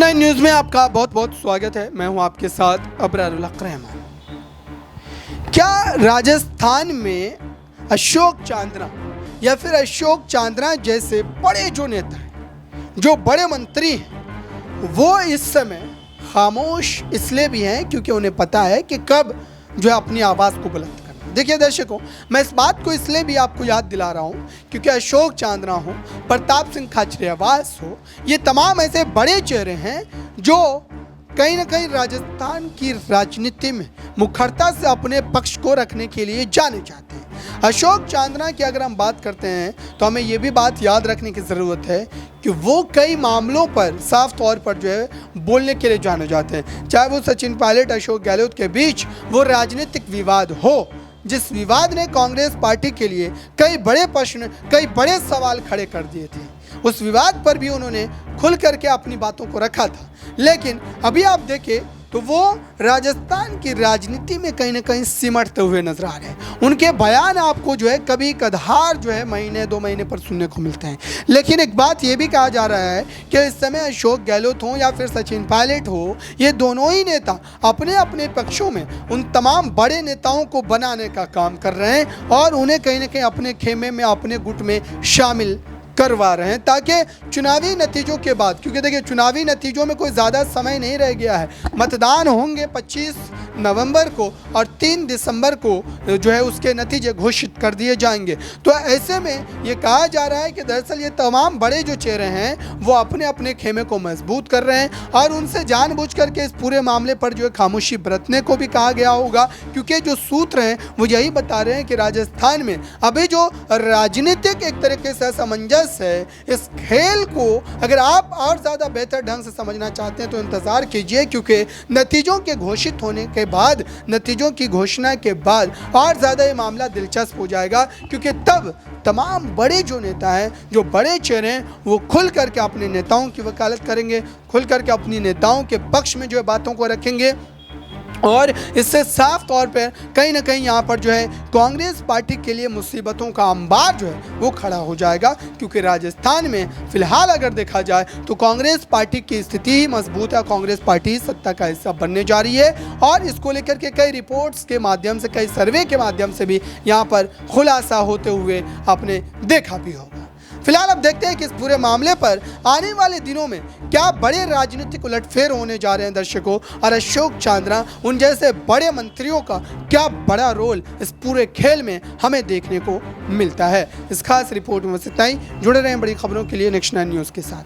Next 9 news में आपका बहुत बहुत स्वागत है। मैं हूं आपके साथ अबरारुल हक रहमान। क्या राजस्थान में अशोक चांद्रा या फिर अशोक चांद्रा जैसे बड़े जो नेता हैं, जो बड़े मंत्री हैं, वो इस समय खामोश इसलिए भी हैं क्योंकि उन्हें पता है कि कब जो है अपनी आवाज़ को बुलंद करना। देखिए दर्शकों, मैं इस बात को इसलिए भी आपको याद दिला रहा हूँ क्योंकि अशोक चांद्रा हो, प्रताप सिंह खाचरियावास हो, ये तमाम ऐसे बड़े चेहरे हैं जो कहीं ना कहीं राजस्थान की राजनीति में मुखरता से अपने पक्ष को रखने के लिए जाने जाते हैं। अशोक चांद्रा की अगर हम बात करते हैं तो हमें ये भी बात याद रखने की ज़रूरत है कि वो कई मामलों पर साफ तौर पर जो है बोलने के लिए जाने जाते हैं। चाहे वो सचिन पायलट, अशोक गहलोत के बीच वो राजनीतिक विवाद हो, जिस विवाद ने कांग्रेस पार्टी के लिए कई बड़े प्रश्न, कई बड़े सवाल खड़े कर दिए थे, उस विवाद पर भी उन्होंने खुल करके अपनी बातों को रखा था। लेकिन अभी आप देखें तो वो राजस्थान की राजनीति में कहीं ना कहीं सिमटते हुए नजर आ रहे हैं। उनके बयान आपको जो है कभी कधार जो है महीने 2 महीने पर सुनने को मिलते हैं। लेकिन एक बात ये भी कहा जा रहा है कि इस समय अशोक गहलोत हो या फिर सचिन पायलट हो, ये दोनों ही नेता अपने अपने पक्षों में उन तमाम बड़े नेताओं को बनाने का काम कर रहे हैं और उन्हें कहीं ना कहीं अपने खेमे में, अपने गुट में शामिल करवा रहे हैं ताकि चुनावी नतीजों के बाद, क्योंकि देखिए चुनावी नतीजों में कोई ज़्यादा समय नहीं रह गया है, मतदान होंगे 25 नवंबर को और 3 दिसंबर को जो है उसके नतीजे घोषित कर दिए जाएंगे। तो ऐसे में ये कहा जा रहा है कि दरअसल ये तमाम बड़े जो चेहरे हैं वो अपने अपने खेमे को मजबूत कर रहे हैं और उनसे जानबूझ करके इस पूरे मामले पर जो है खामोशी बरतने को भी कहा गया होगा, क्योंकि जो सूत्र हैं वो यही बता रहे हैं कि राजस्थान में अभी जो राजनीतिक एक तरीके से असमंजस है, इस खेल को अगर आप और ज़्यादा बेहतर ढंग से समझना चाहते हैं तो इंतज़ार कीजिए, क्योंकि नतीजों के घोषित होने के बाद, नतीजों की घोषणा के बाद और ज़्यादा ये मामला दिलचस्प हो जाएगा, क्योंकि तब तमाम बड़े जो नेता हैं, जो बड़े चेहरे हैं, वो खुल करके अपने नेताओं की वकालत करेंगे, खुल करके अपनी नेताओं के पक्ष में जो है बातों को रखेंगे और इससे साफ तौर पर कहीं ना कहीं यहाँ पर जो है कांग्रेस पार्टी के लिए मुसीबतों का अंबार जो है वो खड़ा हो जाएगा। क्योंकि राजस्थान में फिलहाल अगर देखा जाए तो कांग्रेस पार्टी की स्थिति ही मजबूत है, कांग्रेस पार्टी सत्ता का हिस्सा बनने जा रही है और इसको लेकर के कई रिपोर्ट्स के माध्यम से, कई सर्वे के माध्यम से भी यहाँ पर खुलासा होते हुए आपने देखा भी होगा। फिलहाल अब देखते हैं कि इस पूरे मामले पर आने वाले दिनों में क्या बड़े राजनीतिक उलटफेर होने जा रहे हैं दर्शकों, और अशोक चांद्रा उन जैसे बड़े मंत्रियों का क्या बड़ा रोल इस पूरे खेल में हमें देखने को मिलता है। इस खास रिपोर्ट में बस इतना ही। जुड़े रहें बड़ी खबरों के लिए नेक्स्ट 9 न्यूज़ के साथ।